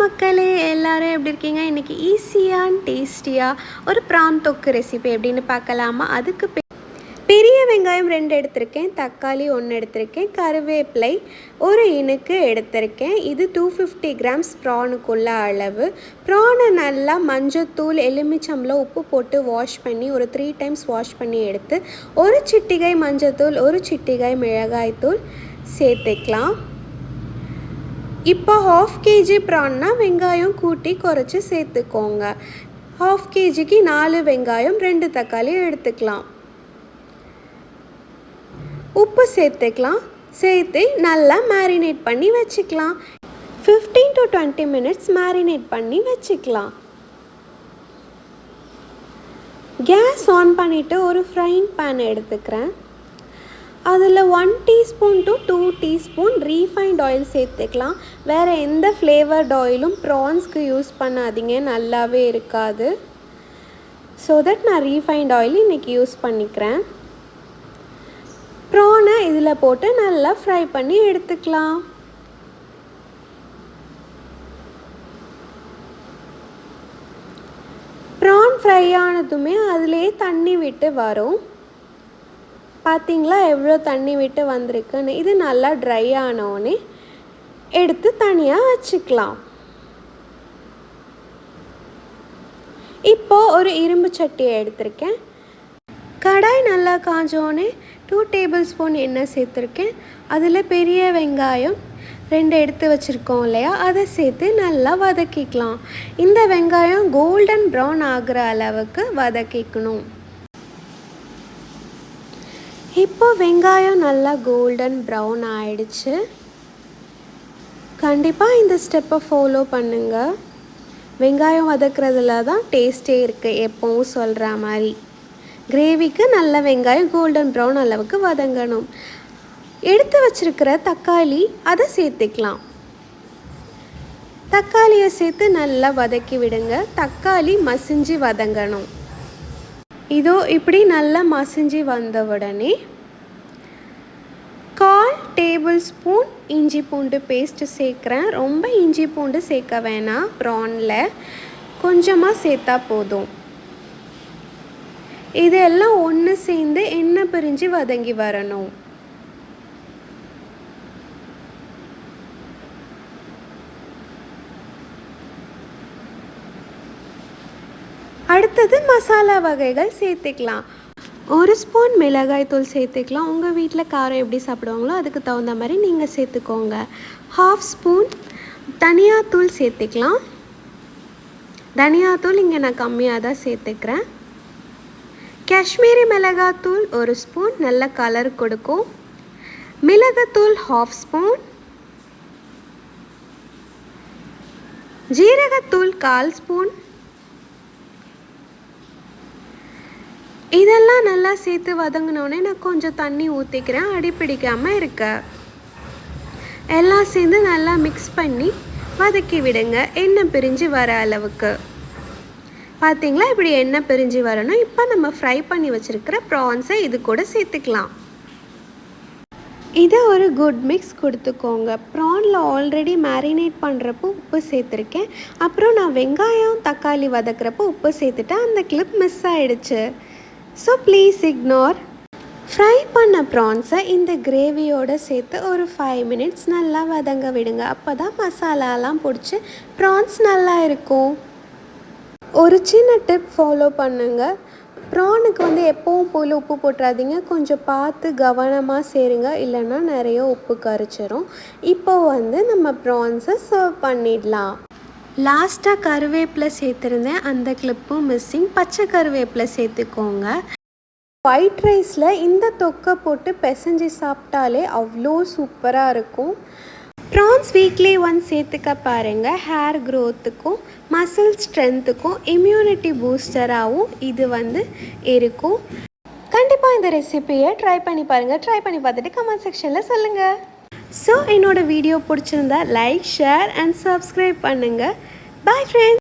மக்களே, எல்லாரும் எப்படி இருக்கீங்க? இன்றைக்கி ஈஸியாக டேஸ்டியாக ஒரு ப்ரான் தொக்கு ரெசிபி எப்படின்னு பார்க்கலாமா? அதுக்கு பெரிய வெங்காயம் 2 எடுத்திருக்கேன், தக்காளி 1 எடுத்திருக்கேன், கருவேப்பிலை ஒரு இனுக்கு எடுத்திருக்கேன். இது 250 கிராம்ஸ் ப்ரானுக்குள்ள அளவு. ப்ரானை நல்லா மஞ்சத்தூள், எலுமிச்சம்பழம், உப்பு போட்டு வாஷ் பண்ணி ஒரு 3 டைம்ஸ் வாஷ் பண்ணி எடுத்து ஒரு சிட்டிகை மஞ்சத்தூள், ஒரு சிட்டிகை மிளகாய்த்தூள் சேர்த்துக்கலாம். இப்போ 1/2 kg ப்ரான்னா வெங்காயம் கூட்டி குறைச்சி சேர்த்துக்கோங்க. 1/2 kgக்கு 4 வெங்காயம் 2 தக்காளி எடுத்துக்கலாம். உப்பு சேர்த்துக்கலாம். சேர்த்து நல்லா மேரினேட் பண்ணி வச்சுக்கலாம். 15 to 20 மினிட்ஸ் மேரினேட் பண்ணி வச்சுக்கலாம். கேஸ் ஆன் பண்ணிவிட்டு ஒரு ஃப்ரைங் பேன் எடுத்துக்கிறேன். அதில் 1 teaspoon to 2 teaspoon refined oil சேர்த்துக்கலாம். வேறு எந்த ஃப்ளேவர்ட் ஆயிலும் ப்ரான்ஸ்க்கு யூஸ் பண்ணாதீங்க, நல்லாவே இருக்காது. ஸோ தட் நான் ரீஃபைண்ட் ஆயில் இன்றைக்கி யூஸ் பண்ணிக்கிறேன். ப்ரானை இதில் போட்டு நல்லா ஃப்ரை பண்ணி எடுத்துக்கலாம். ப்ரான் ஃப்ரை ஆனதுமே அதிலே தண்ணி விட்டு வரும். பார்த்திங்களா எவ்வளோ தண்ணி விட்டு வந்திருக்குன்னு. இது நல்லா ட்ரை ஆனோடனே எடுத்து தனியாக வச்சுக்கலாம். இப்போது ஒரு இரும்பு சட்டியை எடுத்திருக்கேன். கடாய் நல்லா காஞ்சோடனே 2 tablespoon எண்ணெய் சேர்த்துருக்கேன். அதில் பெரிய வெங்காயம் 2 எடுத்து வச்சுருக்கோம் இல்லையா, அதை சேர்த்து நல்லா வதக்கிக்கலாம். இந்த வெங்காயம் கோல்டன் ப்ரௌன் ஆகிற அளவுக்கு வதக்கிக்கணும். இப்போ வெங்காயம் நல்லா கோல்டன் ப்ரௌன் ஆயிடுச்சு. கண்டிப்பாக இந்த ஸ்டெப்பை ஃபாலோ பண்ணுங்கள். வெங்காயம் வதக்கிறதுல தான் டேஸ்ட்டே இருக்குது. எப்போவும் சொல்கிற மாதிரி கிரேவிக்கு நல்ல வெங்காயம் கோல்டன் ப்ரௌன் அளவுக்கு வதங்கணும். எடுத்து வச்சுருக்கிற தக்காளி அதை சேர்த்துக்கலாம். தக்காளியை சேர்த்து நல்லா வதக்கி விடுங்க. தக்காளி மசிஞ்சு வதங்கணும். இதோ இப்படி நல்லா மசிஞ்சு வந்த உடனே 1/4 tablespoon இஞ்சி பூண்டு பேஸ்ட்டு சேர்க்குறேன். ரொம்ப இஞ்சி பூண்டு சேர்க்க வேணாம், ப்ரானில் கொஞ்சமாக சேர்த்தா போதும். இதெல்லாம் ஒன்று சேர்ந்து எண்ணெய் பிரிஞ்சு வதங்கி வரணும். அடுத்தது மசாலா வகைகள் சேர்த்துக்கலாம். 1 ஸ்பூன் மிளகாய்த்தூள் சேர்த்துக்கலாம். உங்கள் வீட்டில் காரம் எப்படி சாப்பிடுவாங்களோ அதுக்கு தகுந்த மாதிரி நீங்கள் சேர்த்துக்கோங்க. 1/2 ஸ்பூன் தனியாத்தூள் சேர்த்துக்கலாம். தனியாத்தூள் இங்கே நான் கம்மியாக தான் சேர்த்துக்கிறேன். காஷ்மீரி மிளகாத்தூள் 1 ஸ்பூன், நல்ல கலர் கொடுக்கும். மிளகாத்தூள் 1/2 ஸ்பூன். ஜீரகத்தூள் 1/4 ஸ்பூன். இதெல்லாம் நல்லா சேர்த்து வதங்கினோடனே நான் கொஞ்சம் தண்ணி ஊற்றிக்கிறேன், அடி பிடிக்காமல் இருக்க. எல்லாம் சேர்ந்து நல்லா மிக்ஸ் பண்ணி வதக்கி விடுங்க, எண்ணெய் பிரிஞ்சு வர அளவுக்கு. பார்த்திங்களா இப்படி எண்ணெய் பிரிஞ்சு வரணும். இப்போ நம்ம ஃப்ரை பண்ணி வச்சுருக்கிற ப்ரான்ஸை இது கூட சேர்த்துக்கலாம். இதை ஒரு குட் மிக்ஸ் கொடுத்துக்கோங்க. ப்ரானில் ஆல்ரெடி மேரினேட் பண்ணுறப்போ உப்பு சேர்த்துருக்கேன். அப்புறம் நான் வெங்காயம் தக்காளி வதக்கிறப்போ உப்பு சேர்த்துட்டேன். அந்த கிளிப் மிஸ் ஆகிடுச்சு. So please ignore. ஃப்ரை பண்ண ப்ரான்ஸை இந்த கிரேவியோடு சேர்த்து ஒரு 5 மினிட்ஸ் நல்லா வதங்க விடுங்க. அப்போ தான் மசாலாலாம் பிடிச்சி ப்ரான்ஸ் நல்லா இருக்கும். ஒரு சின்ன டிப் ஃபாலோ பண்ணுங்கள். ப்ரானுக்கு எப்பவும் போல் உப்பு போட்டுறாதீங்க, கொஞ்சம் பார்த்து கவனமாக சேருங்க, இல்லைன்னா நிறைய உப்பு கரிச்சிரும். இப்போது நம்ம ப்ரான்ஸை சர்வ் பண்ணிடலாம். லாஸ்ட்டாக கருவேப்பிலை சேர்த்துருந்தேன், அந்த கிளிப்பும் மிஸ்ஸிங். பச்சை கருவேப்பிலை சேர்த்துக்கோங்க. ஒயிட் ரைஸில் இந்த தொக்கை போட்டு பிசைஞ்சு சாப்பிட்டாலே அவ்வளோ சூப்பராக இருக்கும். ப்ரான்ஸ் வீக்லி ஒன்ஸ் சேர்த்துக்க பாருங்கள். ஹேர் க்ரோத்துக்கும் மசில் ஸ்ட்ரென்த்துக்கும் இம்யூனிட்டி பூஸ்டராகவும் இது இருக்கும். கண்டிப்பாக இந்த ரெசிபியை ட்ரை பண்ணி பாருங்கள். ட்ரை பண்ணி பார்த்துட்டு கமெண்ட் செக்ஷனில் சொல்லுங்கள். ஸோ என்னோடய வீடியோ பிடிச்சிருந்தா லைக், ஷேர் அண்ட் சப்ஸ்கிரைப் பண்ணுங்கள். Bye friends.